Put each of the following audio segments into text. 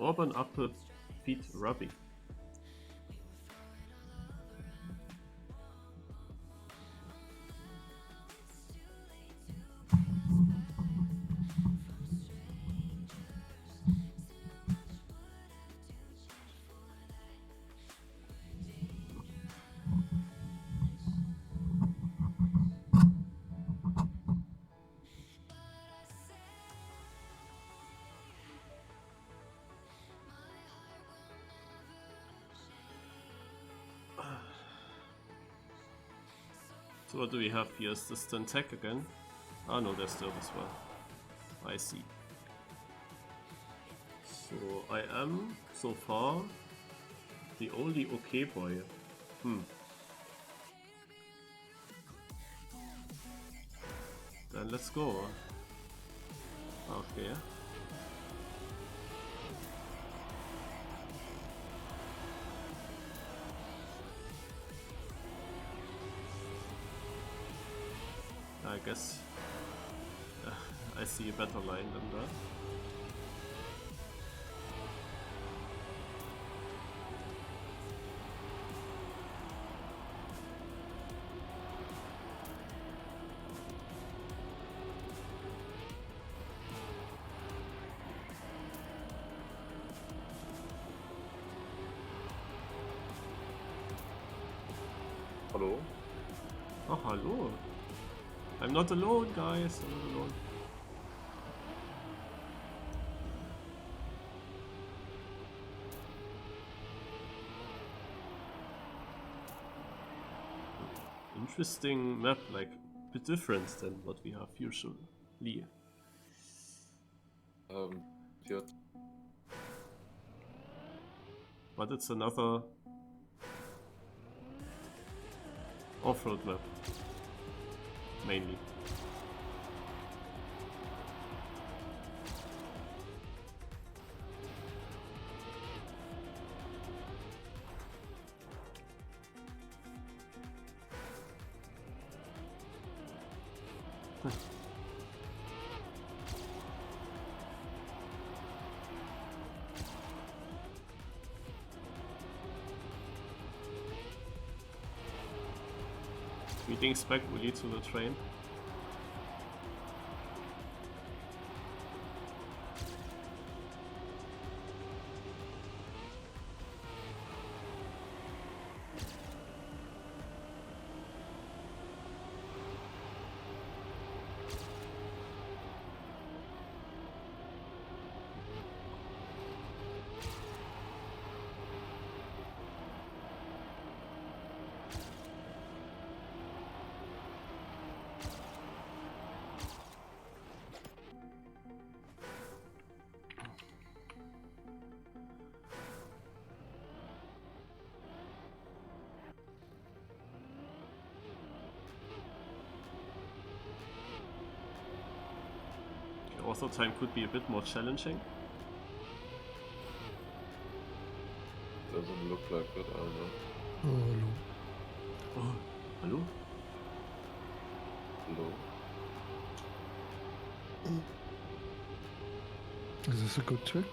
auburn upper feet rubbing. So what do we have here? Is this the attack again? Ah no, there's still as well. I see. So I am, so far, the only okay boy. Then let's go. Okay. I guess I see a better line than that. Hello? Oh, hello. I'm not alone, guys. I'm not alone. Interesting map, like a bit different than what we have usually. Yeah. But it's another off-road map, mainly. Meeting spec will lead to the train. Also, time could be a bit more challenging. Doesn't look like it, I don't know. Oh, hello. Oh, hello? Hello? Is this a good trick?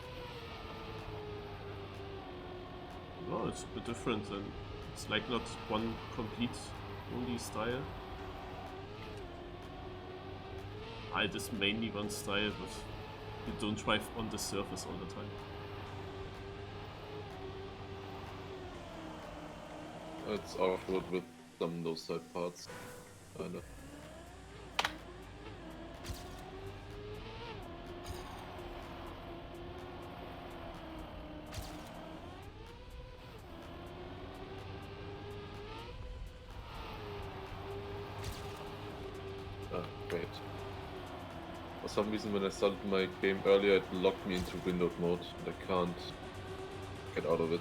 No, it's a bit different, and it's like not one complete only style. It is mainly one style, but you don't drive on the surface all the time. It's off-road with some of those side parts, kinda. Great. For some reason when I started my game earlier it locked me into windowed mode and I can't get out of it.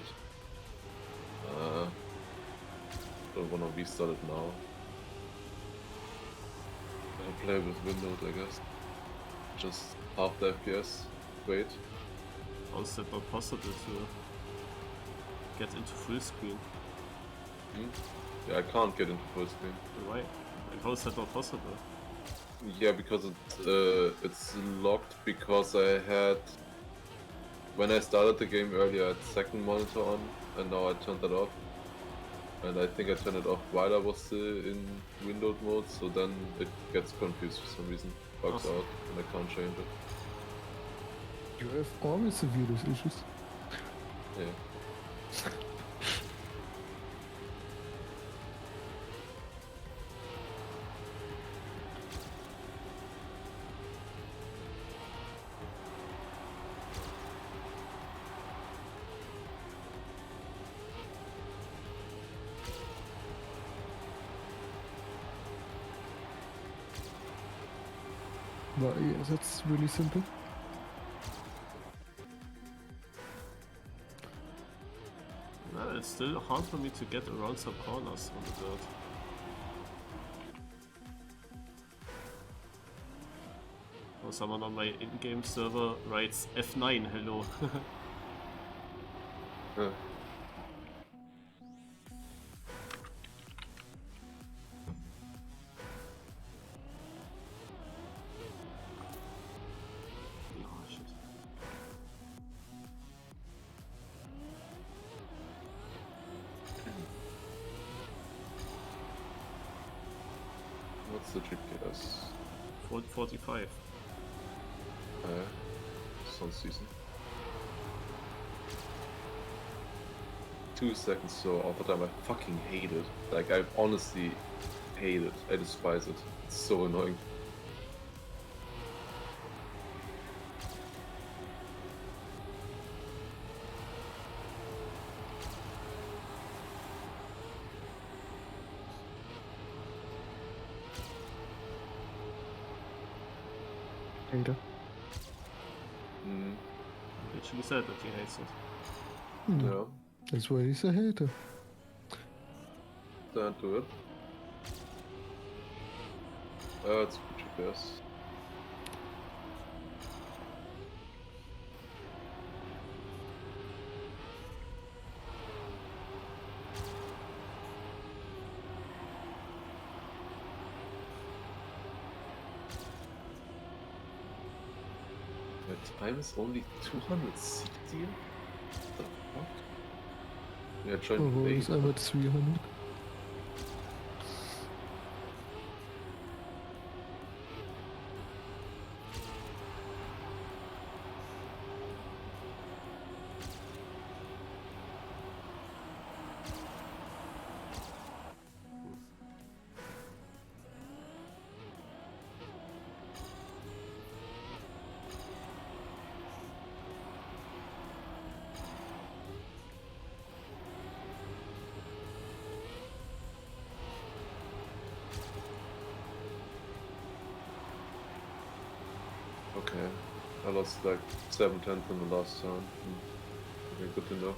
Don't wanna restart it now. I'll play with windowed, I guess. Just half the FPS. Wait. How is that not possible to get into full screen? Yeah, I can't get into full screen. Why? Like, how is that not possible? Yeah, because it's locked because I had When I started the game earlier, I had second monitor on, and now I turned that off. And I think I turned it off while I was still in windowed mode, so then it gets confused for some reason, bugs Awesome. out, and I can't change it. You have always severe these issues. Yeah. But yeah, that's really simple. Well, it's still hard for me to get around some corners on the dirt. Oh, someone on my in-game server writes F9, hello. Yeah. Oh, shit. What's the GPS? 45. Sounds decent. 2 seconds so all the time. I fucking hate it. Like, I honestly hate it. I despise it. It's so annoying. Hater. Mm, He actually said that he hates it. yeah, That's why he's a hater. stand to it. It's good GPS. My time is only 260? What the fuck? Yeah, Oh, joined wo late. ist einmal 200? Okay, I lost like 7/10 in the last turn. Okay, good to know.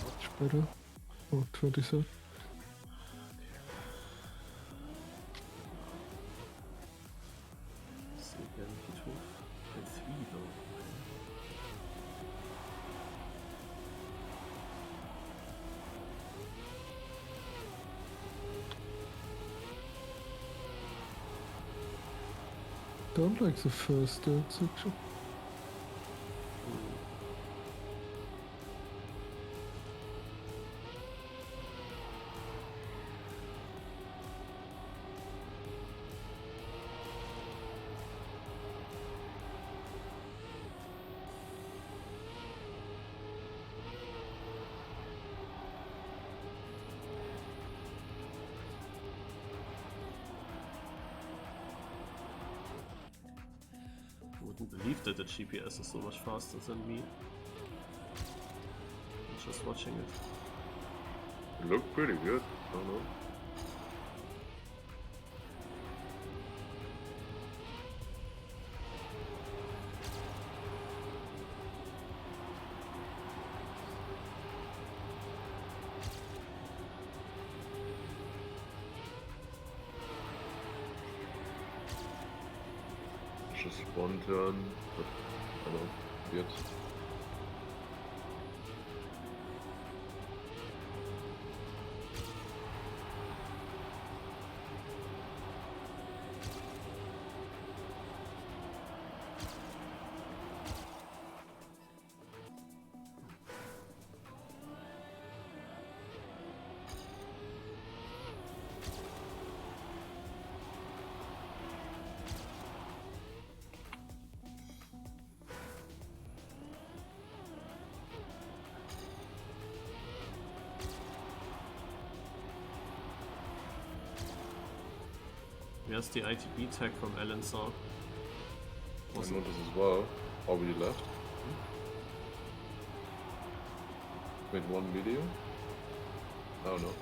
Much better. Oh, 27. See again, he took a 3 though. Don't like the first section. I wouldn't believe that the GPS is so much faster than me. I'm just watching it. It looked pretty good. I don't know. just one turn, but I don't know, weird. Where's the ITB tag from Alan Saw? I noticed as well. Already left. Made one video? I don't know.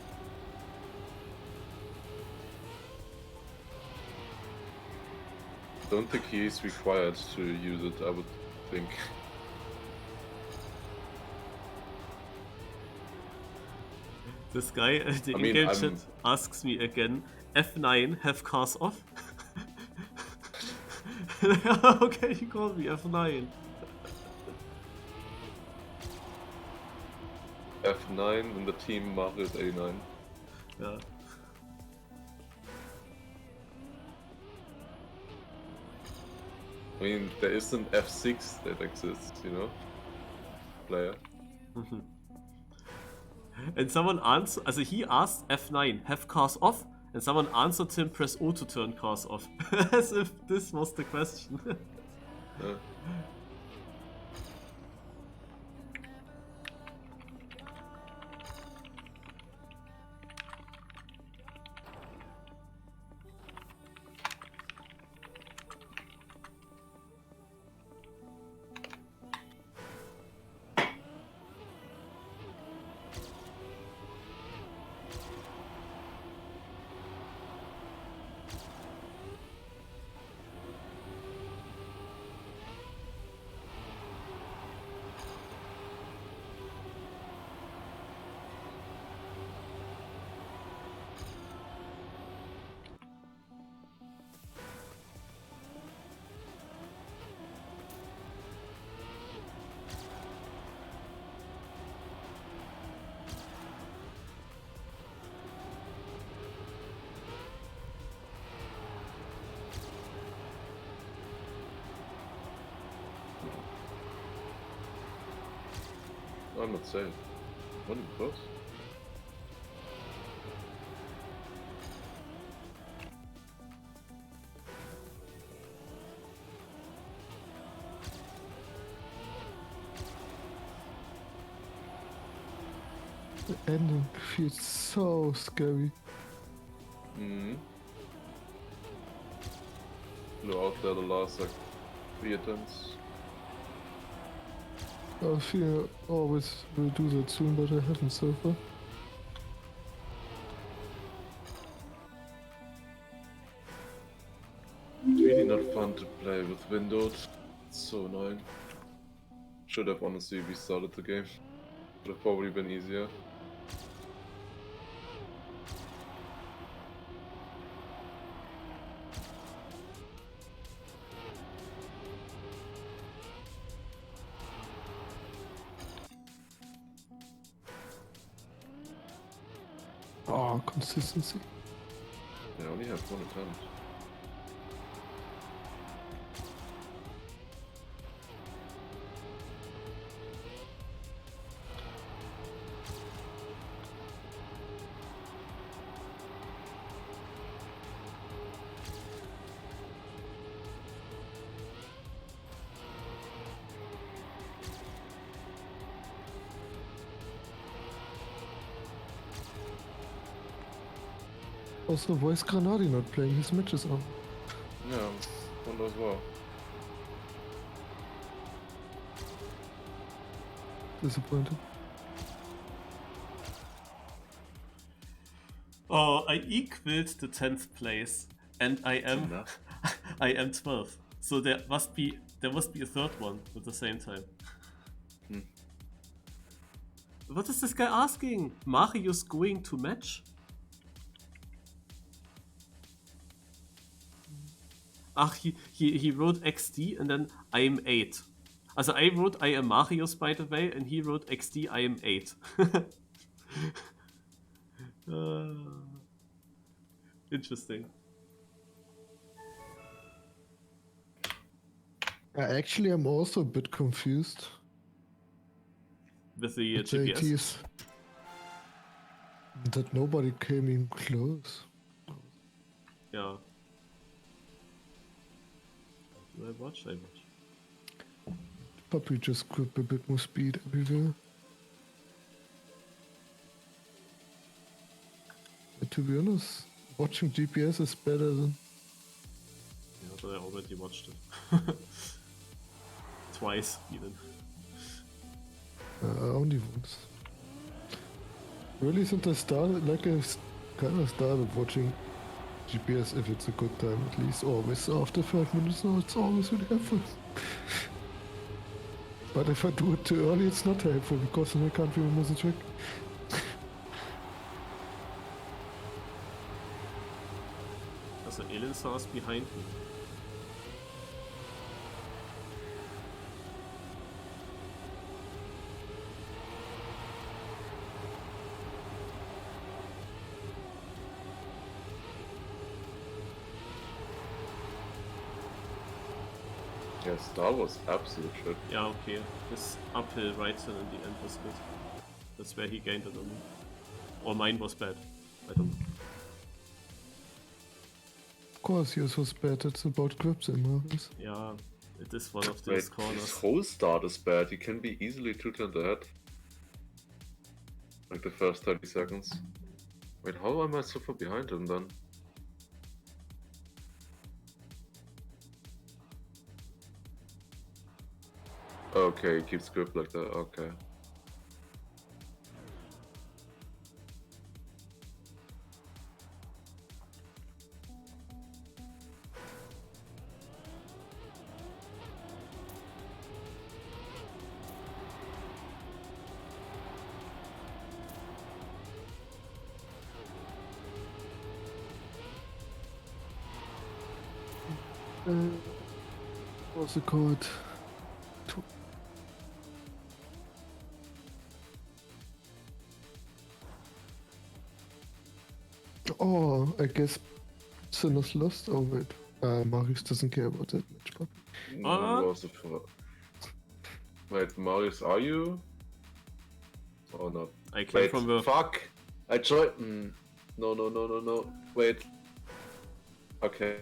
Don't think he is required to use it, I would think. This guy, the in-game chat, asks me again, F9 have cars off? How can you call me F9? F9 and the team mark is A9. Yeah. I mean, there is an F6 that exists, you know? Player. And someone answered, also he asked F9, have cars off? And someone answered him, press O to turn cars off. As if this was the question. Yeah. I'm not saying. Not even close. The ending feels so scary. Mm-hmm. Flew out there the last like 3 attempts. I feel I always will do that soon, but I haven't so far. It's really not fun to play with windowed. It's so annoying. Should have honestly restarted the game. Would have probably been easier. Oh, consistency. I only have 1 attempt. Also, why is Granadi not playing his matches on? Yeah, wonder as well. Disappointed. Oh, I equaled the 10th place, and I am I am 12th. So there must be a third one at the same time. What is this guy asking? Mario's going to match? Ach, he wrote XD and then I am 8. Also I wrote I am Marius, by the way, and he wrote XD I am 8. Interesting. Actually, I'm also a bit confused. With the With the GPS. ATs. That nobody came in close. Yeah. Do I watch? I watch. Probably just grab a bit more speed everywhere. But to be honest, watching GPS is better than... Yeah, but I already watched it. Twice, even. Only once. Really, since I started, like I kind of started watching GPS if it's a good time, at least always after 5 minutes. No, it's always really helpful. But if I do it too early, it's not helpful because then I can't remember the trick. There's an alien source behind me. Yeah, Star was absolute shit. Yeah, okay. This uphill right turn in the end was good. That's where he gained it on me. Or mine was bad. I don't know. Of course, yours was bad. It's about grips and Marius. Yeah, it is one of Wait, those his corners. whole start is bad. He can be easily 2 turns ahead. Like the first 30 seconds. Wait, how am I so far behind him then? Okay, he keeps grip like that, okay. What's it called? Oh, I guess Sinners lost. Oh wait, Marius doesn't care about that much. But What? Was it for... Wait, Marius, are you? Or not? I came Wait, from the... fuck! I joined... No. Wait. Okay,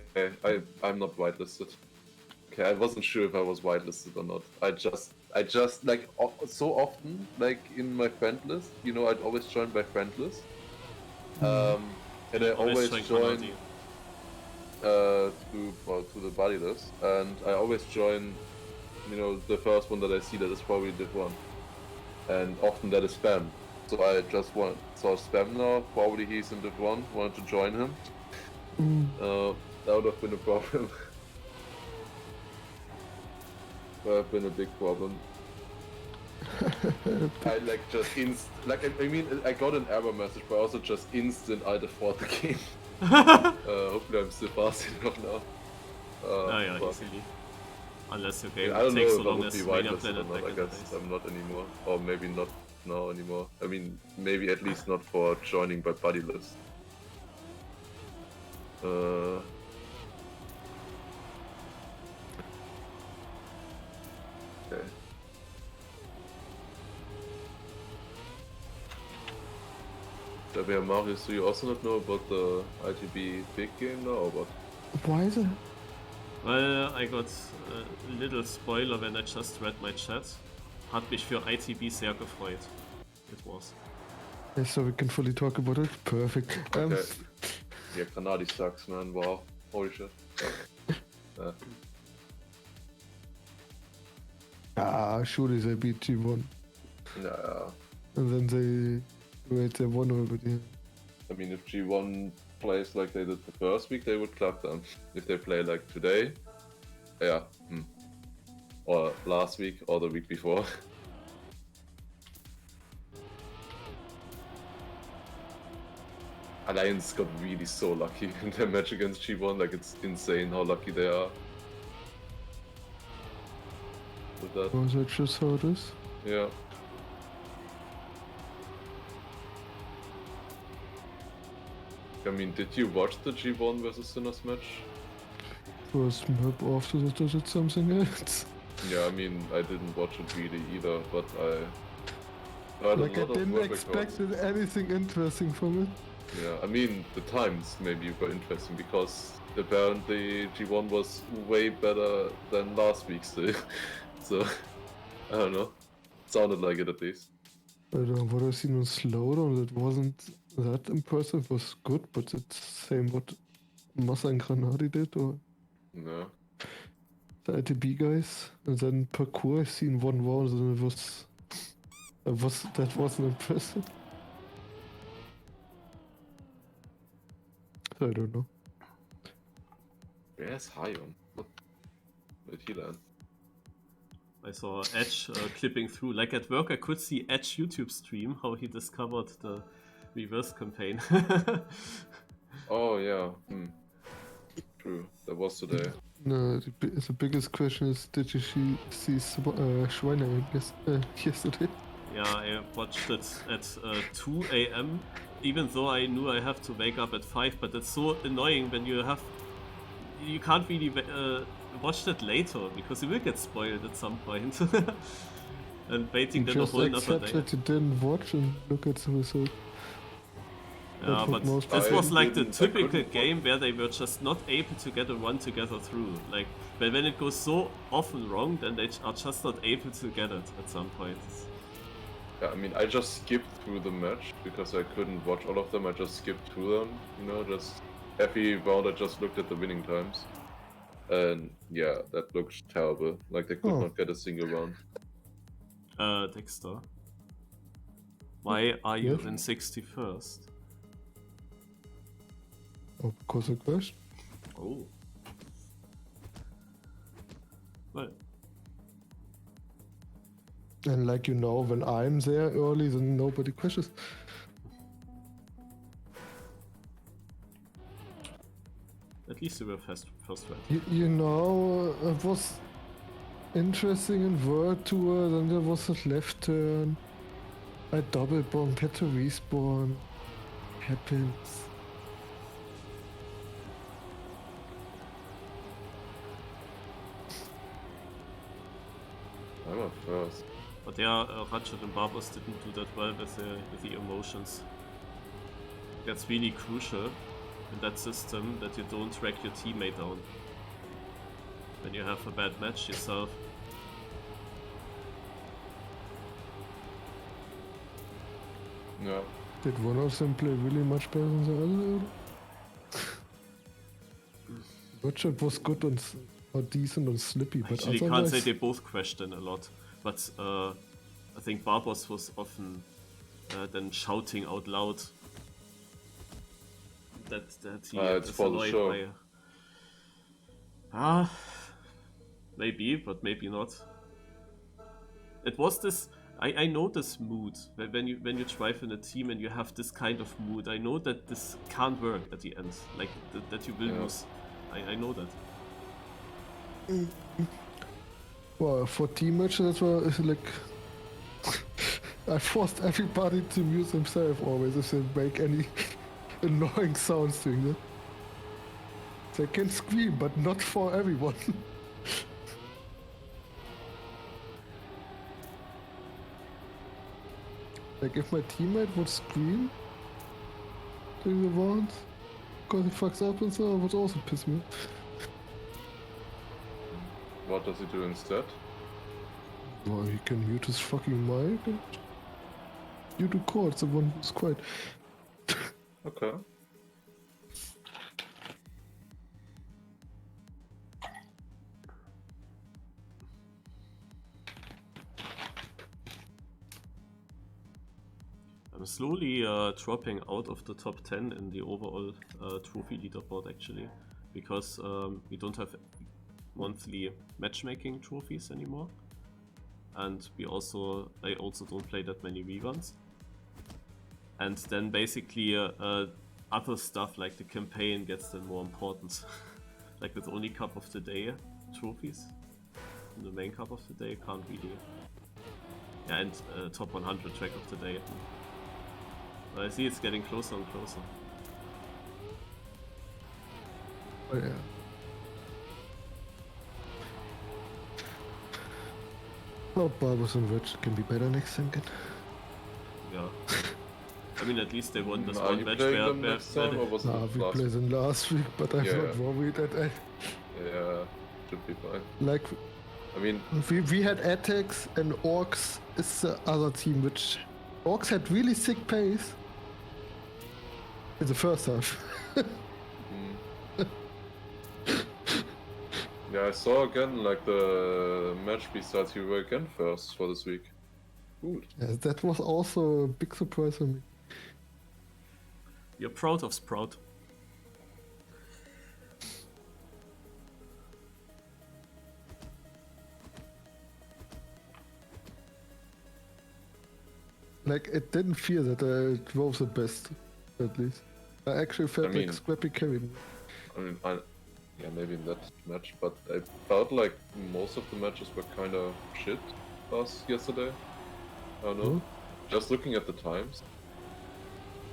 I'm not whitelisted. Okay, I wasn't sure if I was whitelisted or not. I just like so often, like in my friend list, you know, I'd always join by friend list. And I always join to the buddy list, and I always join, you know, the first one that I see that is probably Div1, and often that is spam. So I just saw spam now. Probably he's in Div1. Wanted to join him. That would have been a problem. Would have been a big problem. I like just I mean, I got an error message, but I also just instant I default the game. Hopefully I'm still fast enough now. yeah, easily. Unless your game I don't takes know so if I long would as be Mania whitelisted or Planet not. back I in the guess days. I'm not anymore, or maybe not now anymore. I mean, maybe at least not for joining by buddy list. Okay. Marius, do you also not know about the ITB big game now, or what? why is it? Well, I got a little spoiler when I just read my chat. Hat mich für ITB sehr gefreut. It was. Yeah, so we can fully talk about it. Perfect. Okay. Yeah, Granadi sucks, man. Wow. Holy shit. Surely they beat G1. Yeah. And then they won already. I mean, if G1 plays like they did the first week, they would clap them. If they play like today, yeah. Or last week, or the week before. Alliance got really so lucky in their match against G1, like it's insane how lucky they are. With that. Was that just how it is? Yeah. I mean, did you watch the G1 versus Sinners match? Was map after that, was it something else? Yeah, I mean, I didn't watch it really either, but I heard Like a I lot of didn't word expect records. anything interesting from it. Yeah, I mean, the times maybe were interesting because apparently G1 was way better than last week still. So, I don't know. Sounded like it at least. I don't know what I seen on Slowdown, that wasn't that impressive, was good, but it's same what Massa and Granadi did, or Yeah. the ITB guys. And then parkour, I seen one round, and that wasn't impressive. I don't know. Where's Hion? What did he land? I saw Edge clipping through. Like at work, I could see Edge YouTube stream how he discovered the reverse campaign. Oh yeah. True. That was today. No, the biggest question is, did you see Schweiner yesterday? Yeah, I watched it at 2 a.m. Even though I knew I have to wake up at 5, but it's so annoying when you can't really watch that later because you will get spoiled at some point. And waiting then a Just whole another accept day. that you didn't watch and look at the result. Yeah, That's what but most this I was like the didn't- I typical couldn't game where they were just not able to get a run together through. Like, when it goes so often wrong, then they are just not able to get it at some point. Yeah, I mean, I just skipped through the match because I couldn't watch all of them. I just skipped through them, you know, just every round I just looked at the winning times. And yeah, that looked terrible. Like they could Oh. not get a single round. Dexter. Why are you Yes? in 61st? Oh, because I crashed? Oh. Well, And like you know, when I'm there early, then nobody crashes. at least you were first right. You know, it was interesting in World Tour, then there was a left turn. I double bomb, had to respawn. Happens. I'm at first. But yeah, Ratchet and Barbos didn't do that well with the emotions. That's really crucial in that system, that you don't drag your teammate down when you have a bad match yourself. Yeah. Did one of them play really much better than the other? Ratchet was good and or decent and slippy, but Actually, can't otherwise... say they both questioned a lot, but I think Barbos was often then shouting out loud that he It's is for the annoyed show. by. Maybe, but maybe not. It was this. I know this mood when you drive in a team and you have this kind of mood. I know that this can't work at the end, like that you will Yeah. lose. I know that. Well, for team matches, that's why it's like... I forced everybody to mute themselves always if they make any annoying sounds doing that. They can scream, but not for everyone. Like if my teammate would scream during the rounds because he fucks up and so, it would also piss me off. What does he do instead? Well, he can mute his fucking mic and you do chords, the one who's quiet. Okay. I'm slowly dropping out of the top 10 in the overall trophy leaderboard actually, because we don't have monthly matchmaking trophies anymore, and I also don't play that many reruns. And then basically other stuff like the campaign gets then more important. Like with only Cup of the Day trophies. In the main Cup of the Day, can't really. Yeah, and top 100 track of the day. But I see it's getting closer and closer. Oh yeah. Oh, Barbers and Rich can be better next second. Yeah. I mean, at least they won this Are one you match playing where, them next time, or was it We last? played them last week, but I'm Yeah, not yeah. worried that Yeah, should be fine. like I mean, we had attacks and Orcs is the other team, which Orcs had really sick pace in the first half. yeah, I saw again like the match besides you were again first for this week. Good. Yeah, that was also a big surprise for me. you're proud of Sprout. Like, it didn't feel that I drove the best, at least. I actually felt mean- like Scrappy carried me. I mean, yeah, maybe in that match, but I felt like most of the matches were kind of shit yesterday. I don't know. Just looking at the times.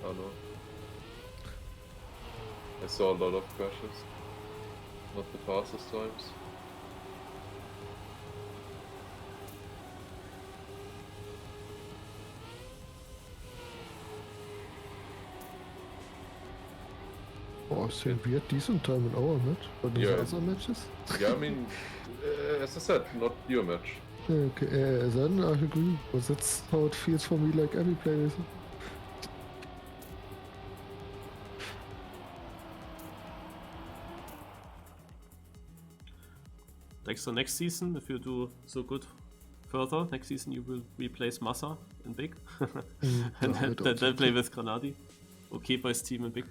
I don't know. I saw a lot of crashes. Not the fastest times. Oh, I think we had decent time in our match, but in Yeah. the other matches? Yeah, I mean, as I said, not your match. Yeah, okay, then I agree, because that's how it feels for me, like every player is. Dexter, next season, if you do so good further, next season you will replace Massa in Big. And no, I don't then think play so. with Granadi. Okay, boys team in Big.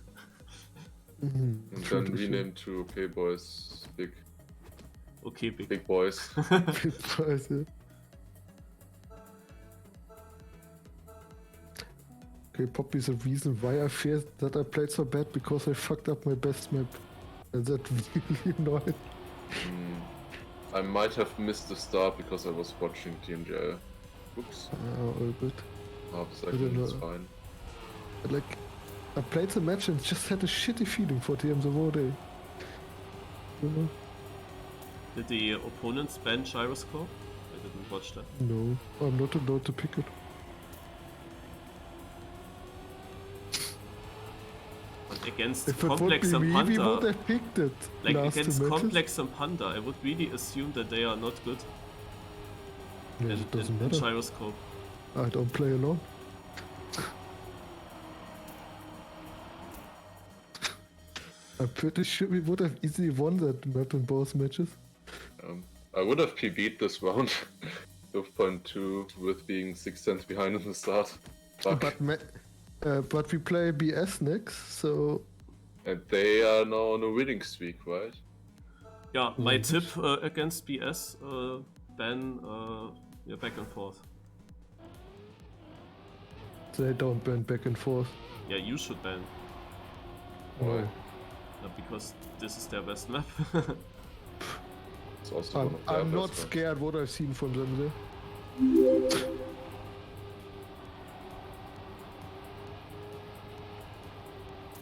And True, then true. rename to OK Boys, Okay, Big. Big Boys. Surprise, yeah. Okay, Poppy is the reason why I fear that I played so bad, because I fucked up my best map. And that really annoyed. I might have missed the start because I was watching TMWT. Oops, All good. half a don't second, it's know. fine. But like, I played the match and just had a shitty feeling for TMWT. You know? Did the opponents ban Gyroscope? I didn't watch that. No, I'm not allowed to pick it. But against If it would Complex be and me, we would Panther, have picked it. like last against two matches. Complex and Panther, I would really assume that they are not good Yes, it doesn't in matter. Gyroscope. I don't play alone. I'm pretty sure we would have easily won that map in both matches. I would have PB'd this round. 2.2 with being 6 cents behind in the start. Fuck. But we play BS next, so And they are now on a winning streak, right? Yeah, my tip against BS, ban yeah, back and forth. they don't ban back and forth. Yeah, you should ban, Why? because this is their best map. It's also one of their I'm not best maps. scared what I've seen from them there.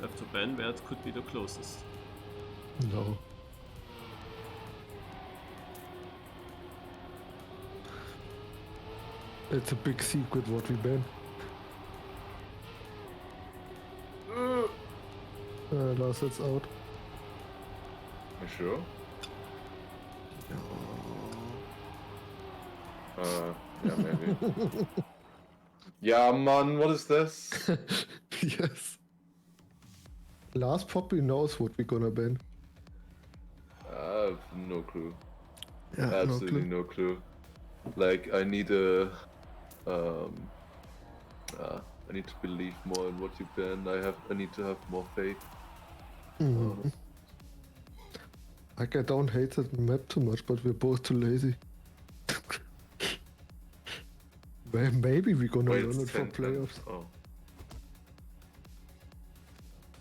Have to ban where it could be the closest. No. It's a big secret what we ban. Lars, that's out. You sure? Yeah, maybe. Yeah, man, what is this? Yes. Lars probably knows what we're gonna ban. I have no clue. Yeah, Absolutely no clue. Like, I need a... I need to believe more in what you ban. I need to have more faith. Like, I don't hate that map too much, but we're both too lazy. Maybe we're gonna Wait, learn it it's for 10, 10. playoffs. Oh.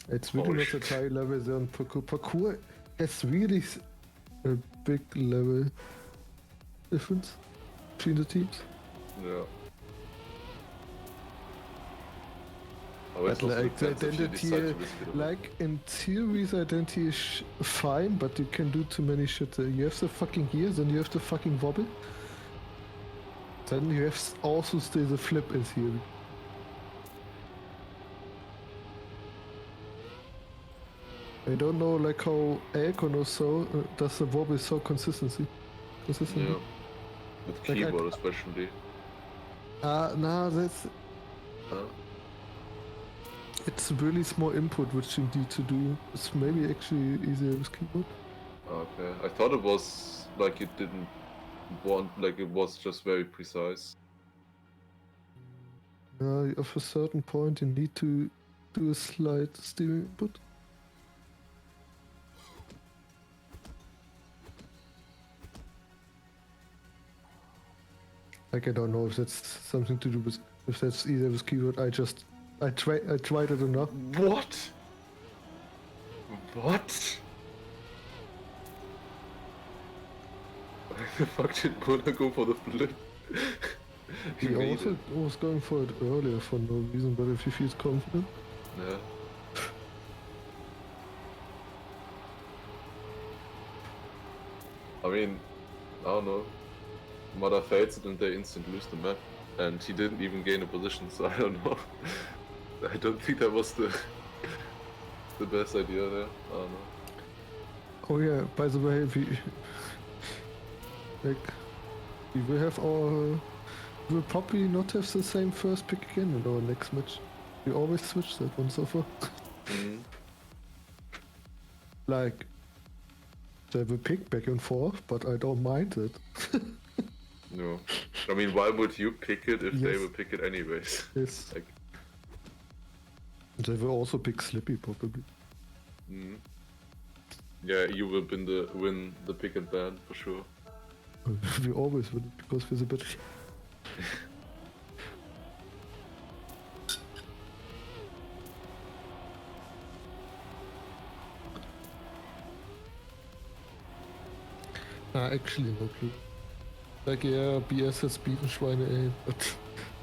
It's really Oh, not shit. that high level there on parkour. Parkour has really a big level difference between the teams. Yeah. Aber es But also like the depends if you decide to identity, risk it or not. like in theory, the identity is fine, but you can do too many shit. You have the fucking gear, then you have the fucking wobble. Then you have also still the flip in theory. I don't know like how Aircon or so does the wobble so consistently. Yeah. With Like I- keyboard especially. Nah, that's Huh? it's really small input which you need to do. It's maybe actually easier with keyboard. Okay. I thought it was like it didn't want, like it was just very precise. Of a certain point you need to do a slight steering input. Like I don't know if that's something to do with if that's either with keyboard. I tried it enough. What? What? Why the fuck did Mona go for the flip? He He made also it. was going for it earlier for no reason, but if he feels confident. Yeah. I mean, I don't know. Mother fails it and they instant lose the map. And he didn't even gain a position, so I don't know. I don't think that was the best idea there. I don't know. Oh yeah, by the way, we will have our we'll probably not have the same first pick again in our next match. We always switch that one so far. Like they will pick back and forth, but I don't mind it. No. I mean, why would you pick it if they Yes. will pick it anyways? Yes. Like, They will also pick Slippy probably. yeah, you will win the pick and ban for sure. We always win it because we're the better. Actually no clue. Like yeah, BS has beaten Schweine, but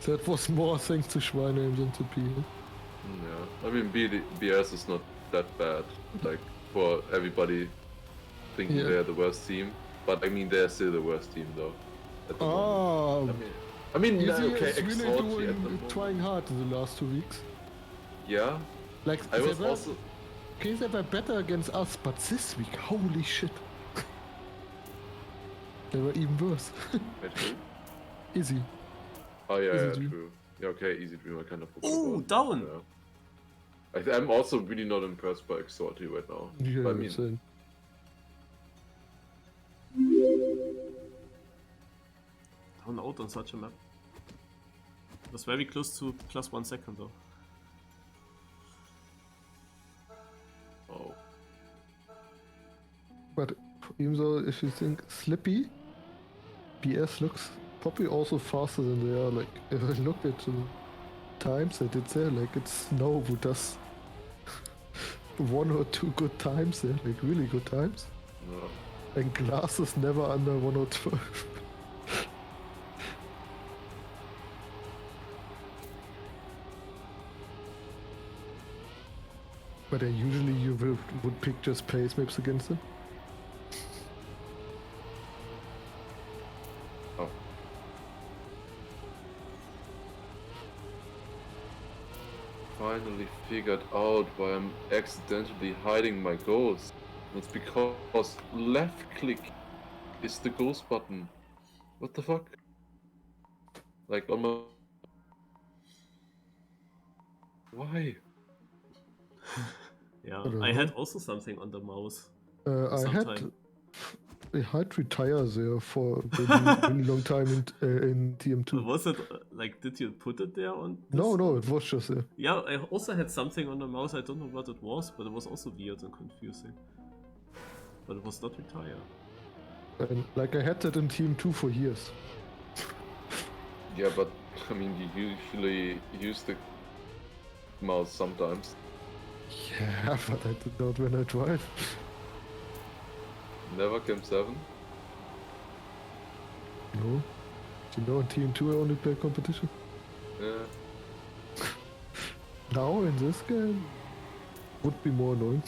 that was more thanks to Schweine than to P. Yeah. I mean, BS is not that bad. Like, for everybody thinking Yeah. they're the worst team. But I mean, they're still the worst team though. At the Oh, moment. I mean, Easy okay, is really Exalty at the doing moment. trying hard in the last 2 weeks. Yeah. Like I they was were, also. okay, they were better against us, but this week, holy shit, they were even worse. Wait, who? Easy. Oh yeah, Easy yeah, Dream. true. Yeah, okay, Easy Dream. I kind of forgot. Ooh, about. down. Yeah. I'm also really not impressed by Exalty right now. Yeah, But I mean, same. Down out on such a map. It was very close to plus 1 second though. oh, But even though if you think Slippy, BS looks probably also faster than they are. Like if I look at the times they did there, like it's Snow who does 1 or 2 good times there, like really good times. no. And Glass is never under 112. But usually you would pick just pace maps against them. Oh. Finally figured out why I'm accidentally hiding my ghost. It's because left click is the ghost button. What the fuck? Like on my... Why? Yeah, don't I had know. also something on the mouse. I Sometime. had retire there for a really long time in TM2. Was it like, did you put it there on this? No, it was just there. Yeah, I also had something on the mouse. I don't know what it was, but it was also weird and confusing. But it was not retire. And like I had that in TM2 for years. Yeah, but I mean, you usually use the mouse sometimes. Yeah, but I did not when I drive. Never Camp 7? No. You know, in TM2 I only play competition. Yeah. Now in this game, would be more annoying.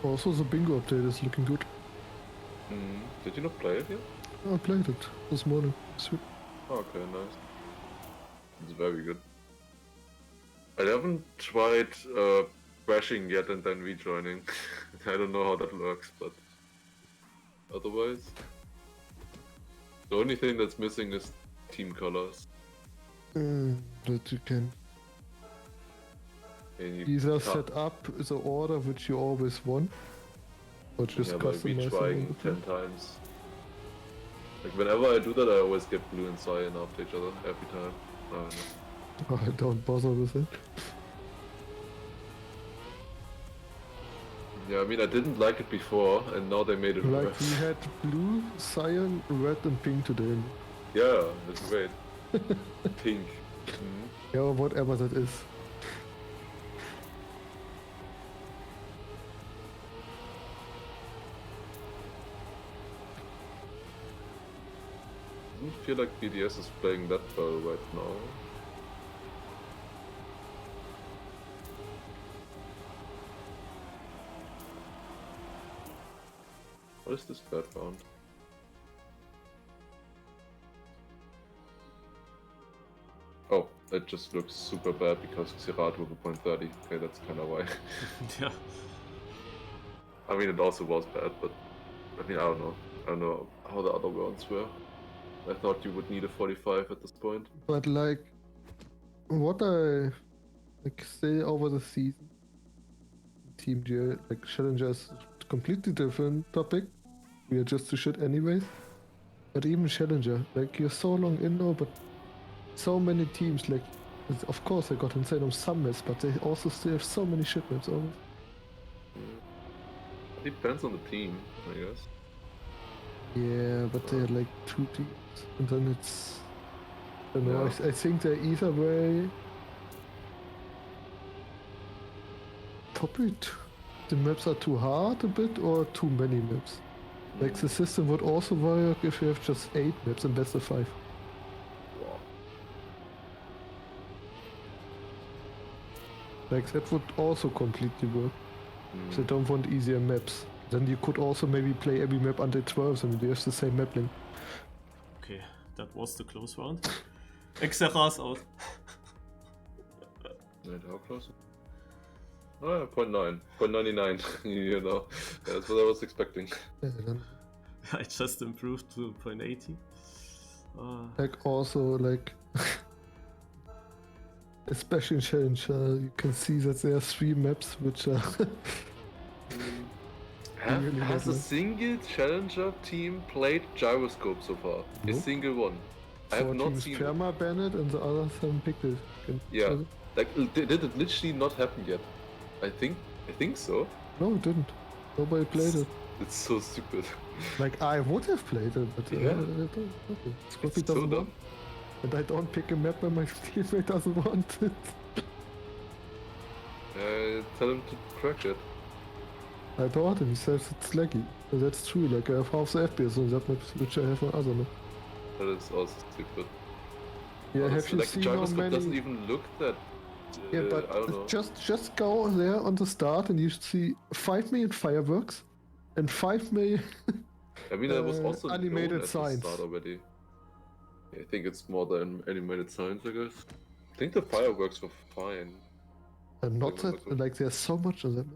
Also, the bingo update is looking good. Did you not play it yet? I played it this morning. Sweet. Okay, nice. It's very good. I haven't tried crashing yet and then rejoining. I don't know how that works, but otherwise, the only thing that's missing is team colors. That you can And you either can't- set up the order which you always want, or just yeah, by customize retrying it. 10 times. Like whenever I do that, I always get blue and cyan after each other every time. I don't know. I don't bother with it. Yeah, I mean, I didn't like it before, and now they made it Like worse. we had blue, cyan, red, and pink today. Yeah, it's great. Pink. Yeah, whatever that is. Doesn't feel like BDS is playing that well right now. What is this background? Oh, it just looks super bad because Xirat with a .30. Okay, that's kind of why. Yeah. I mean, it also was bad, but I mean, I don't know. I don't know how the other rounds were. I thought you would need a 45 at this point. But like, what I like say over the season, Team G, like Challenger is a completely different topic. We are just to shit anyways. But even Challenger, like you're so long in now, but so many teams, like, of course they got insane on some maps, but they also still have so many shit maps always. Depends on the team, I guess. Yeah, but they're like 2 teams, and then it's, I don't know. Yeah. I think they're either way. Probably the maps are too hard a bit, or too many maps. Like the system would also work if you have just 8 maps and best of 5. Wow. Like that would also completely work. If they don't want easier maps, then you could also maybe play every map until 12 and you have the same map link. Okay, that was the close round. Exeras out. Wait, how close? Oh, yeah, 0.9. 0.99, you know. That's what I was expecting. Yeah, then, I just improved to 0.80. like also like, especially in Challenger, you can see that there are 3 maps which are. Really Has a lovely. single challenger team played gyroscope so far? A Nope. single one. I have 4 not teams seen it. perma banned and the others haven't picked it. Yeah. Like, did it literally not happen yet? I think so. No, it didn't. Nobody played it. It's so stupid. Like I would have played it, but Yeah. Scruffy It's so doesn't dumb. want. And I don't pick a map when my teammate doesn't want it. Tell him to crack it. I told him, he says it's laggy. And that's true, like I have half the FPS on that map, which I have on other map. That is also stupid. Yeah, have Honestly, you like, seen how gyroscope doesn't many... even look that... Yeah, I don't know. but just go there on the start and you see 5 million fireworks and 5 million... I mean, that was also animated known at signs. the start already. I think it's more than animated signs, I guess. I think the fireworks were fine. And not Like, that, like there's so much of them.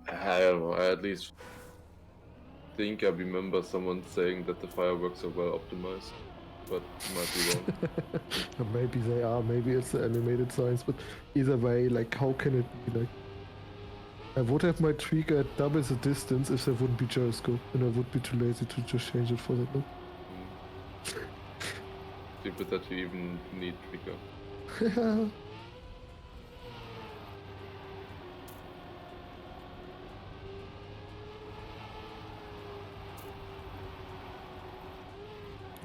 I don't know, I at least think I remember someone saying that the fireworks are well optimized, but might be wrong. Maybe they are, maybe it's the animated signs, but either way, like how can it be like... I would have my trigger at double the distance if there wouldn't be gyroscope, and I would be too lazy to just change it for that. No? Stupid that you even need trigger.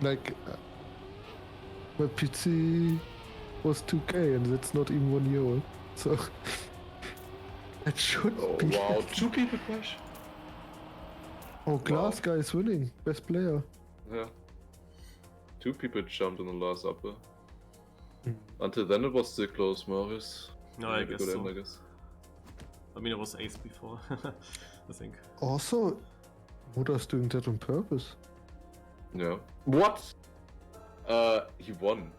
Like, my PC was 2K and it's not even 1 year old. So, it should Oh be. wow, 2 people crash. Oh, Glass guy is winning. Best player. Yeah. 2 people jumped in the last upper. Until then it was still close, Morris. No, I Had a guess good so. end, I guess. I mean, it was ace before, I think. Also, Muda's doing that on purpose. Yeah. What? He won.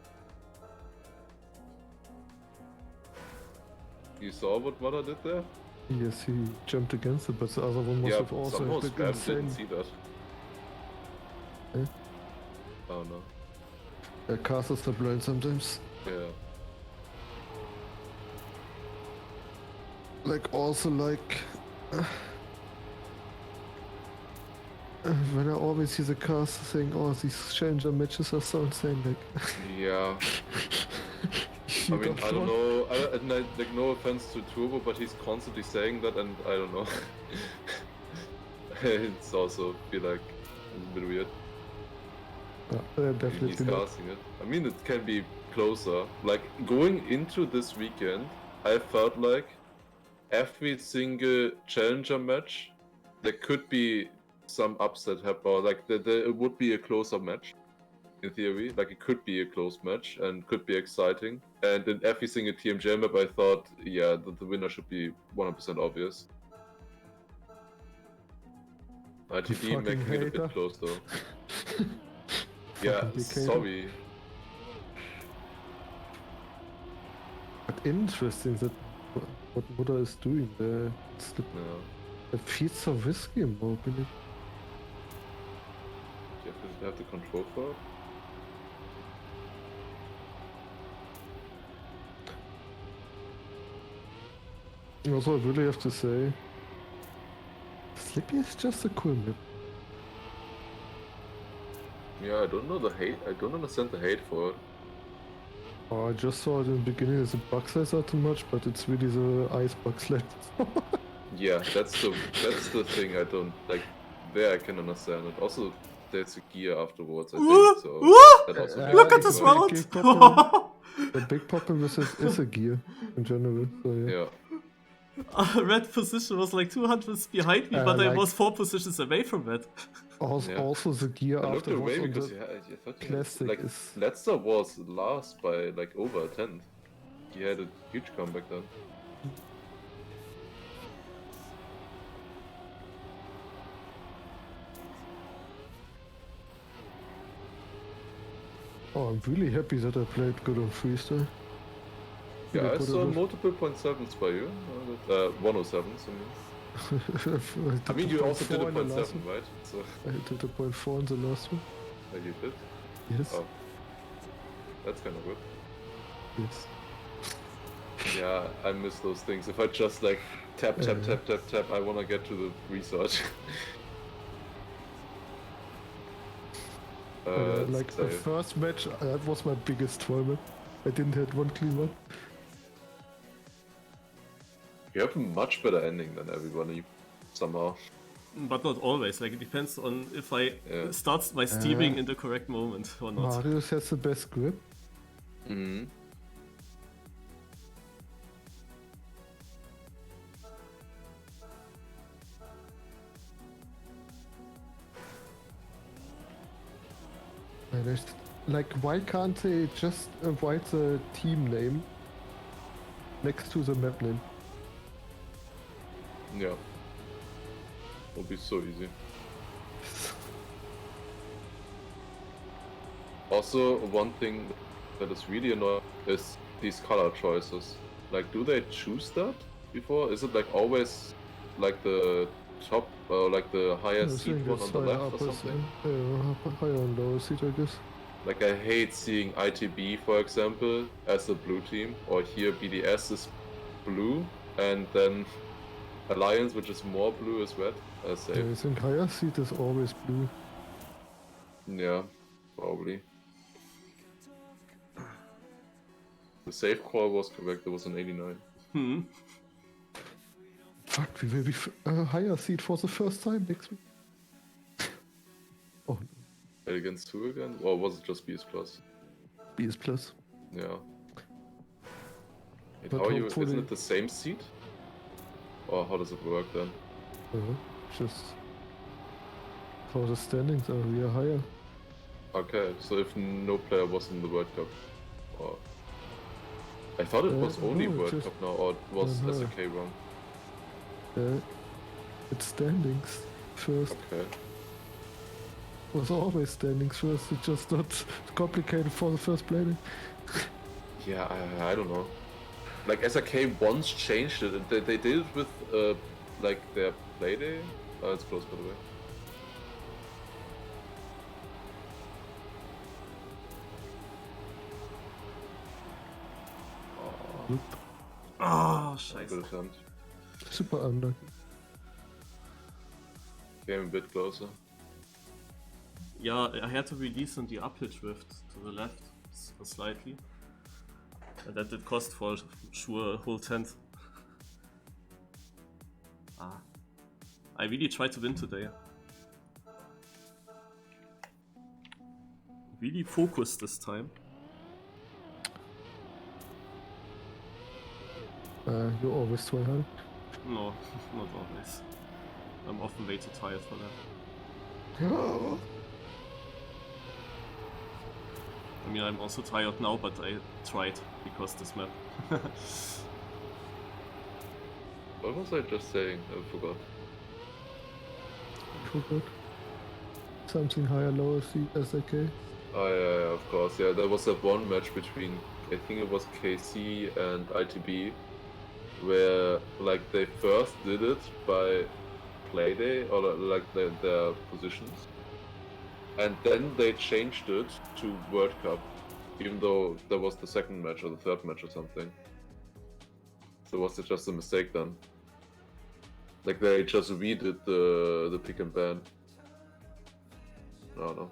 You saw what Mother did there? Yes, he jumped against it, but the other one must Yeah, have also somehow been Spam didn't insane. see that. Eh? Oh no. Casters are blind sometimes. Yeah. Like, also, like... when I always see the caster saying, oh, these challenger matches are so insane, like... Yeah. I mean, I don't know. Like, no offense to Turbo, but he's constantly saying that, and I don't know. It's also feel like a bit weird. Definitely He's not. casting it. I mean, it can be closer. Like, going into this weekend, I felt like every single challenger match, there could be some upset happen, or like it would be a closer match. In theory, like it could be a close match and could be exciting. And in every single TMJ map, I thought, yeah, the winner should be 100% obvious. ITD making it a hater. bit close though. Yeah, Fucking dickheader. sorry. But interesting that what Muda is doing there. No. It feels so risky in my opinion. You have the control for it. Also, I really have to say, Slippy is just a cool map. Yeah, I don't know the hate. I don't understand the hate for it. Oh, I just saw it in the beginning as the bug slides are too much, but it's really the ice bug slide. Yeah, that's the thing I don't like. There I can understand it. Also, there's a gear afterwards. I think so. That also makes Look it at this work. round! Big problem. The big problem with it is a gear in general. So yeah. Yeah. Red position was like 200 behind me, but I like- was 4 positions away from red. Also, Yeah. also the gear I looked afterwards away on because the I thought plastic like is- Dexter was last by like over a tenth. He had a huge comeback then. Oh, I'm really happy that I played good on freestyle. Yeah, I put saw it off. multiple .7s by you. 107s, I mean. I mean, you also did a .7, .7, right? So, I did a .4 in the last one. you did? Yes. Oh. That's kind of good. Yes. Yeah, I miss those things. If I just like tap, I wanna get to the research. Like the save. first match, that was my biggest tournament. I didn't have one clean one. You have a much better ending than everybody, somehow. But not always, like it depends on if I Yeah. start my steaming in the correct moment or not. Marius has the best grip. Mm-hmm. Like, why can't they just write the team name next to the map name? Yeah. Will be so easy. Also, one thing that is really annoying is these color choices. Like, do they choose that before? Is it like always like the top, like the highest seat one on the left or something? Higher and lower seat, I guess. Like, I hate seeing ITB, for example, as the blue team, or here BDS is blue, and then Alliance, which is more blue, is red. I think higher seat is always blue. Yeah, probably. The save call was correct, it was an 89. Fuck, we will be higher seat for the first time next week. Oh, against 2 again? Or was it just BS Plus? BS Plus. Yeah. Wait, But how are you? hopefully- Isn't it the same seat? Or how does it work then? Just for the standings are we are higher. Okay, so if no player was in the World Cup, or I thought it was only no, World just- Cup now, or was no. SAK wrong? It's standings first. Okay. It was always standings first. It's just not complicated for the first player. Yeah, I don't know. Like SAK once changed it. They did it with like their play day. Oh, it's close by the way. Ah, Good scheiße. attempt. Super unlucky. Came a bit closer. Yeah, I had to release on the uphill drift to the left slightly. And that did cost for sure a whole tenth. I really tried to win today. Really focused this time. You always try hard. No, not always. I'm often way too tired for that. I mean, I'm also tired now, but I tried because this map. What was I just saying? I forgot. Forgot. Something higher, lower, SAK. Oh yeah, of course. Yeah, there was that one match between, I think it was KC and ITB, where like they first did it by playday or like their positions, and then they changed it to World Cup, even though there was the second match or the third match or something. So was it just a mistake then? Like they just redid the pick and ban. I don't know.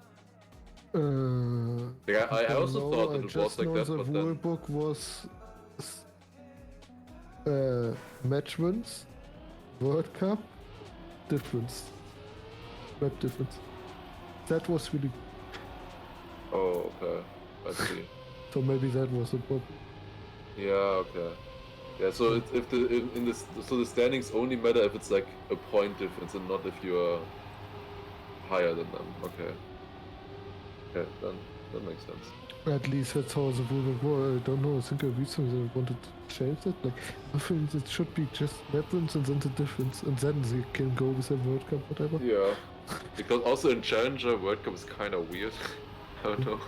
Like I also know, thought I that it just was like know that, the but rule then book was match wins, World Cup, difference, map difference. That was really, oh okay, I see. so maybe that was a problem. Yeah, okay. Yeah, so so the standings only matter if it's like a point difference and not if you're higher than them. Okay. Okay, then that makes sense. At least that's how the rule book was. I don't know, I think I read something that wanted to change that. Like, I think it should be just map wins and then the difference, and then they can go with the World Cup, whatever. Yeah. Because also in Challenger, World Cup is kind of weird. I don't know.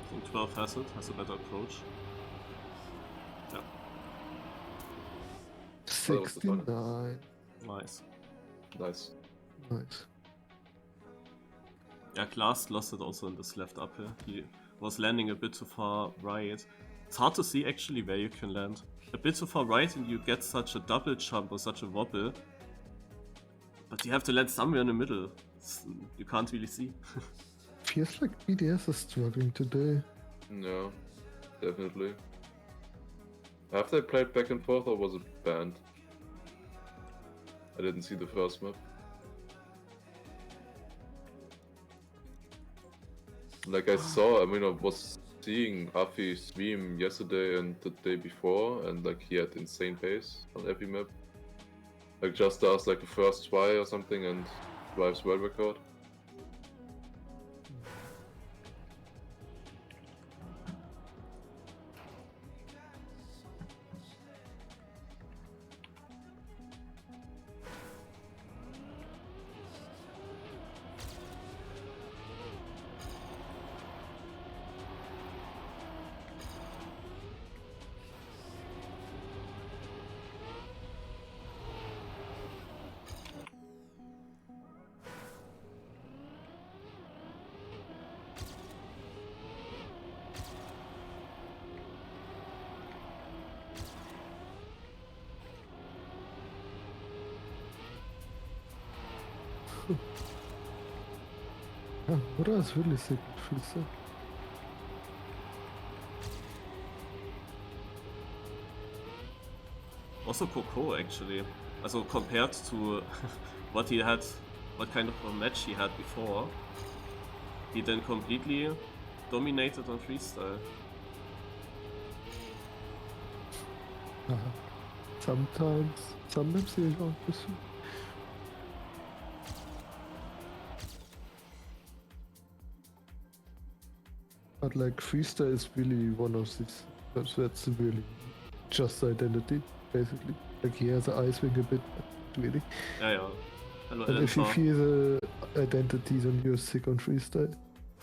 I think 12 has a better approach. Yeah, that was the fun. 69. nice. Nice. Nice. Yeah, Lars lost it also in this left uphill. He was landing a bit too far right. It's hard to see actually where you can land. A bit too far right and you get such a double jump or such a wobble. But you have to land somewhere in the middle. You can't really see. Feels like BDS is struggling today. No, definitely. Have they played back and forth or was it banned? I didn't see the first map. Like I was seeing Afi stream yesterday and the day before, and like he had insane pace on every map. Like just does like the first try or something and drives world record. Yeah, Buddha is really sick. It feels sick. Also Coco actually. Also compared to what he had what kind of a match he had before, he then completely dominated on freestyle. Sometimes he's on this. But like freestyle is really one of these. That's really just identity, basically. Like he has an ice wing a bit, but really. Ja, ja. Hallo And if you Elfa. feel the identity, then you're sick on freestyle.